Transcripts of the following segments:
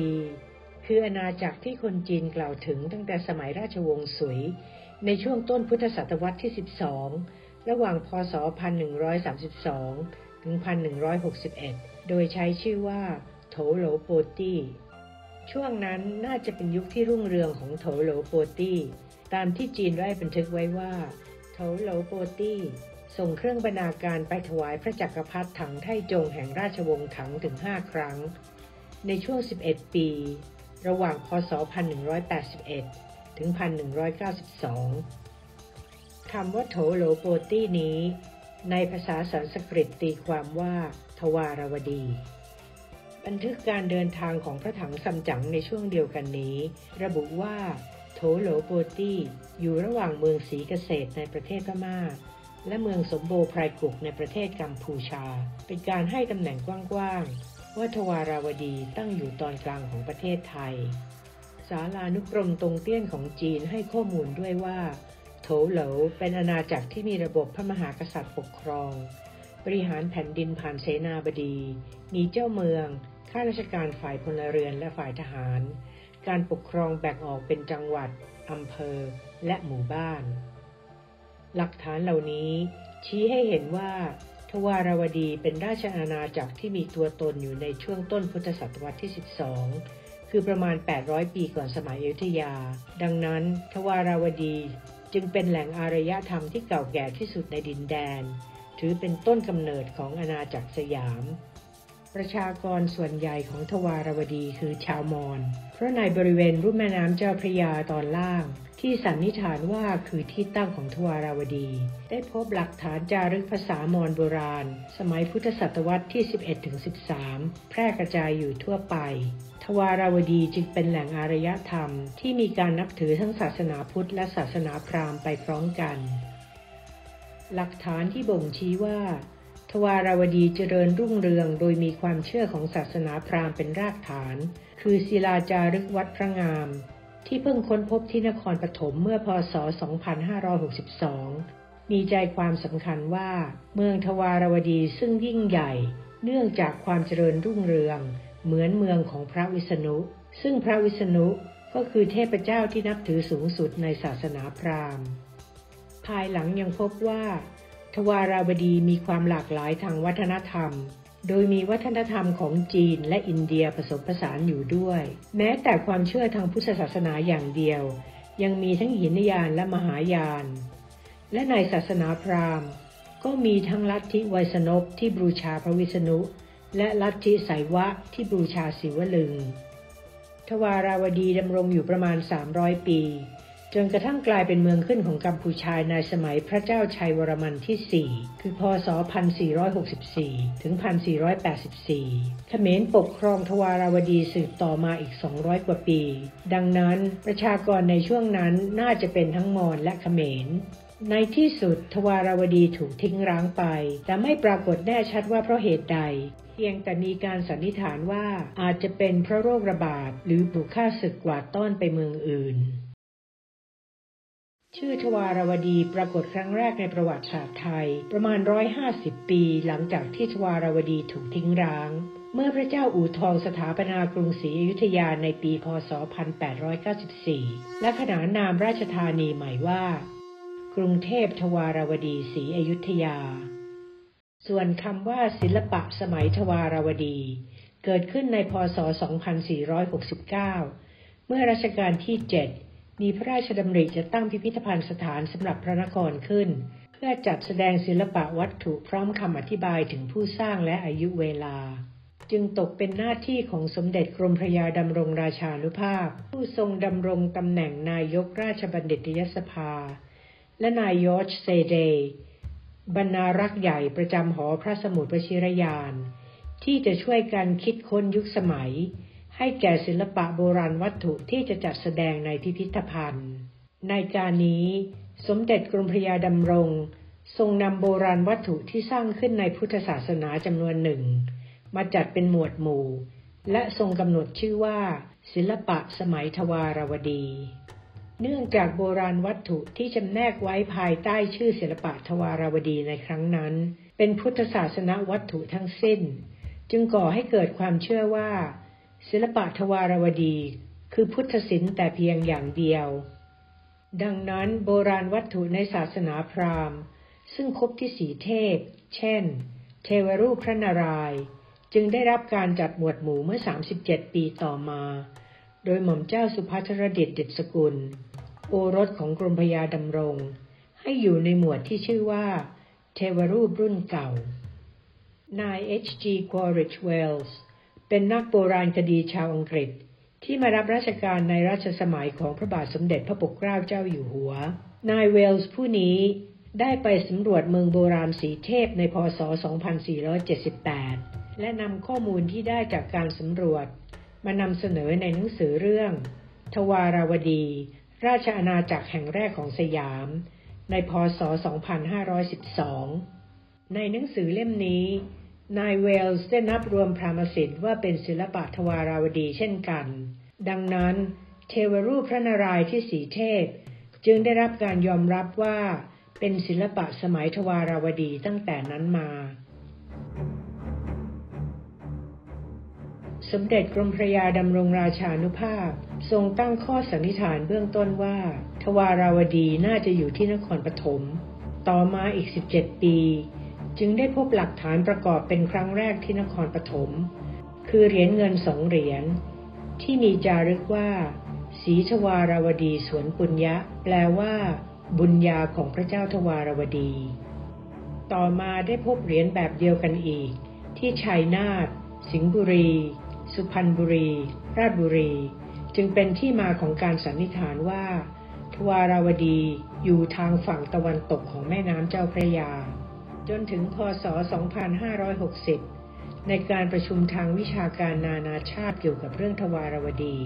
ดีคืออาณาจักรที่คนจีนกล่าวถึงตั้งแต่สมัยราชวงศ์สุยในช่วงต้นพุทธศตวรรษที่12ระหว่างพ.ศ. 1132 ถึง 1161 โดยใช้ชื่อว่าโถโหลโปตี้ช่วงนั้นน่าจะเป็นยุคที่รุ่งเรืองของโถโหลโปตี้ตามที่จีนได้บันทึกไว้ว่าโถโหลโปตี้ส่งเครื่องบรรณาการไปถวายพระจักรพรรดิถังไท่จงแห่งราชวงศ์ถังถึง5 ครั้งในช่วง11 ปีระหว่างพ.ศ. 1181 ถึง 1192 คำว่าโถโหลโปตี้นี้ในภาษาสันสกฤตตีความว่าทวารวดีบันทึกการเดินทางของพระถังซัมจั๋งในช่วงเดียวกันนี้ระบุว่าโถโหลโปตี้อยู่ระหว่างเมืองศรีเกษตรในประเทศพม่าและเมืองสมโภไพรกุกในประเทศกัมพูชาเป็นการให้ตำแหน่งกว้างๆว่าทวาราวดีตั้งอยู่ตอนกลางของประเทศไทยศาลานุกรมตงเตี้ยนของจีนให้ข้อมูลด้วยว่าโถโหลเป็นอาณาจักรที่มีระบบพระมหากษัตริย์ปกครองบริหารแผ่นดินผ่านเสนาบดีมีเจ้าเมืองข้าราชการฝ่ายพลเรือนและฝ่ายทหารการปกครองแบ่งออกเป็นจังหวัดอำเภอและหมู่บ้านหลักฐานเหล่านี้ชี้ให้เห็นว่าทวารวดีเป็นราชอาณาจักรที่มีตัวตนอยู่ในช่วงต้นพุทธศตวรรษที่12คือประมาณ800 ปีก่อนสมัยอยุธยาดังนั้นทวารวดีจึงเป็นแหล่งอารยธรรมที่เก่าแก่ที่สุดในดินแดนถือเป็นต้นกำเนิดของอาณาจักรสยามประชากรส่วนใหญ่ของทวารวดีคือชาวมอญเพราะในบริเวณลุ่มแม่น้ำเจ้าพระยาตอนล่างที่สันนิษฐานว่าคือที่ตั้งของทวารวดีได้พบหลักฐานจารึกภาษามอญโบราณสมัยพุทธศตวรรษที่ 11-13 แพร่กระจายอยู่ทั่วไปทวารวดีจึงเป็นแหล่งอารยธรรมที่มีการนับถือทั้งศาสนาพุทธและศาสนาพราหมณ์ไปพร้อมกันหลักฐานที่บ่งชี้ว่าทวารวดีเจริญรุ่งเรืองโดยมีความเชื่อของศาสนาพราหมณ์เป็นรากฐานคือศิลาจารึกวัดพระงามที่เพิ่งค้นพบที่นครปฐมเมื่อพ.ศ. 2562 มีใจความสำคัญว่าเมืองทวารวดีซึ่งยิ่งใหญ่เนื่องจากความเจริญรุ่งเรืองเหมือนเมืองของพระวิษณุซึ่งพระวิษณุก็คือเทพเจ้าที่นับถือสูงสุดในศาสนาพราหมณ์ภายหลังยังพบว่าทวารวดีมีความหลากหลายทางวัฒนธรรมโดยมีวัฒนธรรมของจีนและอินเดียผสมผสานอยู่ด้วยแม้แต่ความเชื่อทางพุทธศาสนาอย่างเดียวยังมีทั้งหินยานและมหายานและในศาสนาพราหมณ์ก็มีทั้งลัทธิไวยสนพที่บูชาพระวิษณุและลัทธิไสยวะที่บูชาศิวลึงทวาราวดีดำรงอยู่ประมาณ300 ปีจนกระทั่งกลายเป็นเมืองขึ้นของกัมพูชาในสมัยพระเจ้าชัยวรมันที่ 4คือพ.ศ. 1464 ถึง 1484 เขมรปกครองทวาราวดีสืบต่อมาอีก200 กว่าปีดังนั้นประชากรในช่วงนั้นน่าจะเป็นทั้งมอญและเขมรในที่สุดทวาราวดีถูกทิ้งร้างไปแต่ไม่ปรากฏแน่ชัดว่าเพราะเหตุใดเพียงแต่มีการสันนิษฐานว่าอาจจะเป็นเพราะโรคระบาดหรือถูกฆ่าศึกกวาดต้อนไปเมืองอื่นชื่อทวารวดีปรากฏครั้งแรกในประวัติศาสตร์ไทยประมาณ150 ปีหลังจากที่ทวารวดีถูกทิ้งร้างเมื่อพระเจ้าอู่ทองสถาปนากรุงศรีอยุธยาในปีพ.ศ. 1894และขนานนามราชธานีใหม่ว่ากรุงเทพทวารวดีศรีอยุธยาส่วนคำว่าศิลปะสมัยทวารวดีเกิดขึ้นในพ.ศ. 2469 เมื่อรัชกาลที่ 7มีพระราชดำริจะตั้งพิพิธภัณฑ์สถานสำหรับพระนครขึ้นเพื่อจัดแสดงศิลปะวัตถุพร้อมคำอธิบายถึงผู้สร้างและอายุเวลาจึงตกเป็นหน้าที่ของสมเด็จกรมพระยาดำรงราชานุภาพผู้ทรงดำรงตำแหน่งนายกราชบัณฑิตยสภาและนายยอร์จเซเดย์บรรณารักษ์ใหญ่ประจำหอพระสมุดวชิรยานที่จะช่วยกันคิดค้นยุคสมัยให้แก่ศิลปะโบราณวัตถุที่จะจัดแสดงในพิพิธภัณฑ์ในการนี้สมเด็จกรมพระยาดำรงทรงนำโบราณวัตถุที่สร้างขึ้นในพุทธศาสนาจำนวนหนึ่งมาจัดเป็นหมวดหมู่และทรงกำหนดชื่อว่าศิลปะสมัยทวารวดีเนื่องจากโบราณวัตถุที่จำแนกไว้ภายใต้ชื่อศิลปะทวารวดีในครั้งนั้นเป็นพุทธศาสนวัตถุทั้งสิ้นจึงก่อให้เกิดความเชื่อว่า ศิลปะทวารวดีคือพุทธศิลป์แต่เพียงอย่างเดียวดังนั้นโบราณวัตถุในศาสนาพราหมณ์ซึ่งคบที่สีเทพเช่นเทวรูปพระนารายณ์จึงได้รับการจัดหมวดหมู่เมื่อ37ปีต่อมาโดยหม่อมเจ้าสุภัทรดิษฐ์ ดิษฐกุลโอรสของกรมพระยาดำรงให้อยู่ในหมวดที่ชื่อว่าเทวรูปรุ่นเก่านาย H.G. Quaritch Wells เป็นนักโบราณคดีชาวอังกฤษที่มารับราชการในรัชสมัยของพระบาทสมเด็จพระปกเกล้าเจ้าอยู่หัวนายเวลส์ผู้นี้ได้ไปสำรวจเมืองโบราณสีเทพในพ.ศ. 2478และนำข้อมูลที่ได้จากการสำรวจมานำเสนอในหนังสือเรื่องทวาราวดีราชอาณาจักรแห่งแรกของสยามในพ.ศ. 2512ในหนังสือเล่มนี้นายเวลส์ได้นับรวมพราหมณ์ศิลป์ว่าเป็นศิลปะทวาราวดีเช่นกันดังนั้นเทวรูปพระนารายณ์ที่สีเทพจึงได้รับการยอมรับว่าเป็นศิลปะสมัยทวาราวดีตั้งแต่นั้นมาสมเด็จกรมพระยาดำรงราชานุภาพทรงตั้งข้อสันนิษฐานเบื้องต้นว่าทวาราวดีน่าจะอยู่ที่นครปฐมต่อมาอีก17ปีจึงได้พบหลักฐานประกอบเป็นครั้งแรกที่นครปฐมคือเหรียญเงิน2เหรียญที่มีจารึกว่าศรีทวาราวดีสวนปุญญะแปลว่าบุญญาของพระเจ้าทวารวดีต่อมาได้พบเหรียญแบบเดียวกันอีกที่ชัยนาทสิงห์บุรีสุพรรณบุรีราชบุรีจึงเป็นที่มาของการสันนิษฐานว่าทวาราวดีอยู่ทางฝั่งตะวันตกของแม่น้ำเจ้าพระยาจนถึงพ.ศ. 2560ในการประชุมทางวิชาการนานาชาติเกี่ยวกับเรื่องทวารวดี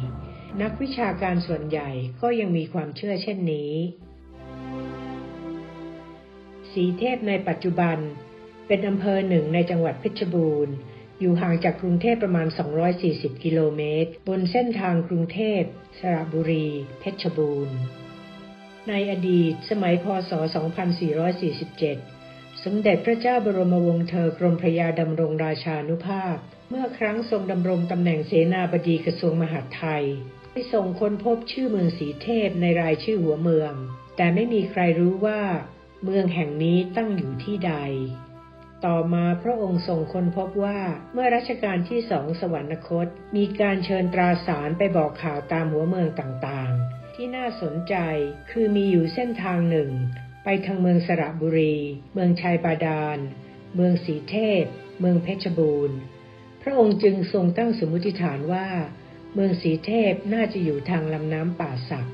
นักวิชาการส่วนใหญ่ก็ยังมีความเชื่อเช่นนี้สีเทพในปัจจุบันเป็นอำเภอหนึ่งในจังหวัดเพชรบูรณ์อยู่ห่างจากกรุงเทพประมาณ240กิโลเมตรบนเส้นทางกรุงเทพสระบุรีเพชรบูรณ์ในอดีตสมัยพ.ศ. 2447สมเด็จพระเจ้าบรมวงศ์เธอกรมพระยาดำรงราชานุภาพเมื่อครั้งทรงดำรงตำแหน่งเสนาบดีกระทรวงมหาดไทยได้ทรงค้นพบชื่อเมืองสีเทพในรายชื่อหัวเมืองแต่ไม่มีใครรู้ว่าเมืองแห่งนี้ตั้งอยู่ที่ใดต่อมาพระองค์ทรงค้นพบว่าเมื่อรัชกาลที่2สวรรคตมีการเชิญตราสารไปบอกข่าวตามหัวเมืองต่างๆที่น่าสนใจคือมีอยู่เส้นทางหนึ่งไปทางเมืองสระบุรีเมืองชัยบาดาลเมืองสีเทพเมืองเพชรบูรณ์พระองค์จึงทรงตั้งสมมติฐานว่าเมืองสีเทพน่าจะอยู่ทางลำน้ำป่าสัก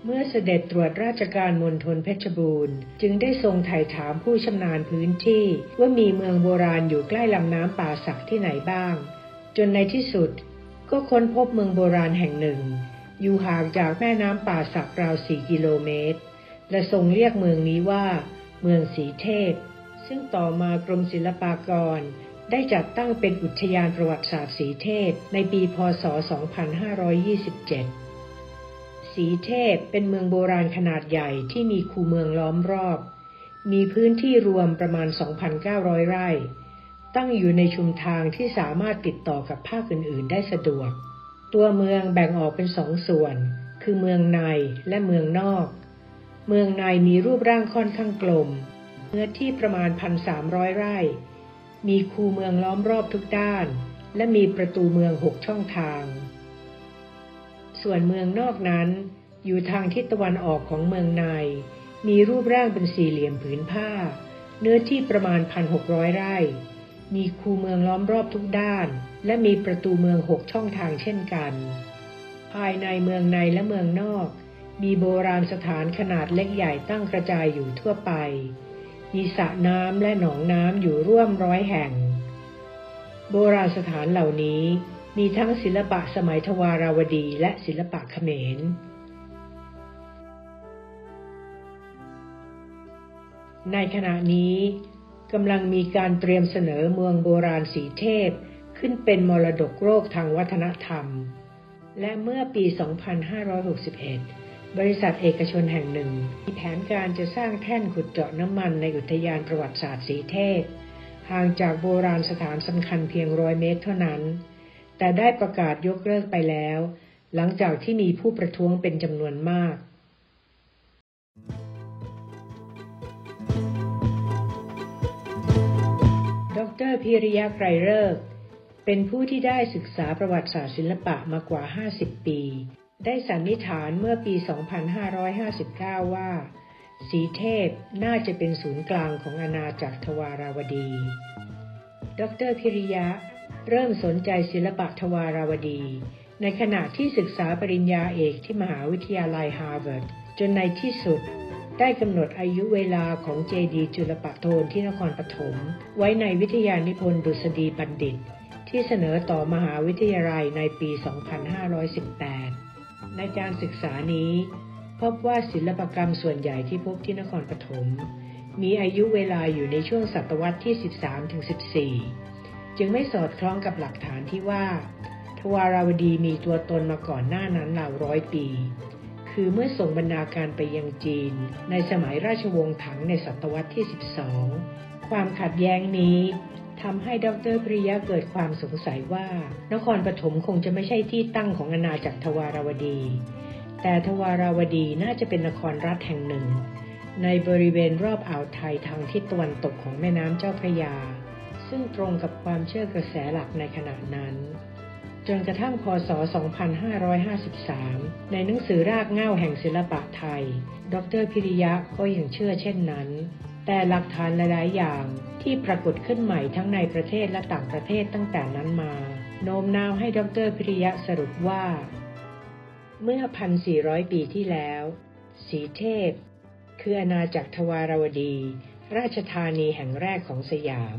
เมื่อเสด็จตรวจราชการมณฑลเพชรบูรณ์จึงได้ทรงไถ่ถามผู้ชำนาญพื้นที่ว่ามีเมืองโบราณอยู่ใกล้ลำน้ำป่าสักที่ไหนบ้างจนในที่สุดก็ค้นพบเมืองโบราณแห่งหนึ่งอยู่ห่างจากแม่น้ำป่าสักราว4กิโลเมตรและทรงเรียกเมืองนี้ว่าเมืองสีเทพซึ่งต่อมากรมศิลปากรได้จัดตั้งเป็นอุทยานประวัติศาสตร์สีเทพในปีพ.ศ. 2527สีเทพเป็นเมืองโบราณขนาดใหญ่ที่มีคูเมืองล้อมรอบมีพื้นที่รวมประมาณ 2,900 ไร่ตั้งอยู่ในชุมทางที่สามารถติดต่อกับภาคอื่นๆได้สะดวกตัวเมืองแบ่งออกเป็น2ส่วนคือเมืองในและเมืองนอกเมืองในมีรูปร่างค่อนข้างกลมเนื้อที่ประมาณ 1,300 ไร่มีคูเมืองล้อมรอบทุกด้านและมีประตูเมือง6ช่องทางส่วนเมืองนอกนั้นอยู่ทางทิศตะวันออกของเมืองในมีรูปร่างเป็นสี่เหลี่ยมผืนผ้าเนื้อที่ประมาณ 1,600 ไร่มีคูเมืองล้อมรอบทุกด้านและมีประตูเมือง6ช่องทางเช่นกันภายในเมืองในและเมืองนอกมีโบราณสถานขนาดเล็กใหญ่ตั้งกระจายอยู่ทั่วไปมีสระน้ำและหนองน้ำอยู่ร่วม100แห่งโบราณสถานเหล่านี้มีทั้งศิลปะสมัยทวาราวดีและศิลปะเขมรในขณะนี้กำลังมีการเตรียมเสนอเมืองโบราณสีเทพขึ้นเป็นมรดกโลกทางวัฒนธรรมและเมื่อปี 2561 บริษัทเอกชนแห่งหนึ่งมีแผนการจะสร้างแท่นขุดเจาะน้ำมันในอุทยานประวัติศาสตร์สีเทพห่างจากโบราณสถานสำคัญเพียง100 เมตรเท่านั้น แต่ได้ประกาศยกเลิกไปแล้วหลังจากที่มีผู้ประท้วงเป็นจำนวนมากดร.พิริยะ ไกรฤกษ์เป็นผู้ที่ได้ศึกษาประวัติศาสตร์ศิลปะมากว่า50 ปีได้สันนิษฐานเมื่อปี 2559 ว่าศรีเทพน่าจะเป็นศูนย์กลางของอาณาจักรทวาราวดีดร.พิริยะเริ่มสนใจศิลปะทวาราวดีในขณะที่ศึกษาปริญญาเอกที่มหาวิทยาลัยฮาร์วาร์ดจนในที่สุดได้กำหนดอายุเวลาของเจดีย์จุลปโทนที่นครปฐมไว้ในวิทยานิพนธ์ดุษฎีบัณฑิตที่เสนอต่อมหาวิทยาลัยในปี 2518 ในการศึกษานี้พบว่าศิลปกรรมส่วนใหญ่ที่พบที่นครปฐมมีอายุเวลาอยู่ในช่วงศตวรรษที่ 13-14 จึงไม่สอดคล้องกับหลักฐานที่ว่าทวาราวดีมีตัวตนมาก่อนหน้านั้นราว100 ปีคือเมื่อส่งบรรณาการไปยังจีนในสมัยราชวงศ์ถังในศตวรรษที่ 12 ความขัดแย้งนี้ทำให้ดร.พิริยะเกิดความสงสัยว่านครปฐมคงจะไม่ใช่ที่ตั้งของอาณาจักรทวาราวดีแต่ทวาราวดีน่าจะเป็นนครรัฐแห่งหนึ่งในบริเวณรอบอ่าวไทยทางทิศตะวันตกของแม่น้ำเจ้าพระยาซึ่งตรงกับความเชื่อกระแสหลักในขณะนั้นจนกระทั่งพ.ศ. 2553 ในหนังสือรากเหง้าแห่งศิลปะไทยดร.พิริยะก็ยังเชื่อเช่นนั้นแต่หลักฐานหลายๆอย่างที่ปรากฏขึ้นใหม่ทั้งในประเทศและต่างประเทศตั้งแต่นั้นมาโน้มน้าวให้ดร.พิริยะสรุปว่าเมื่อ 1,400 ปีที่แล้วศรีเทพคืออาณาจักรทวาราวดีราชธานีแห่งแรกของสยาม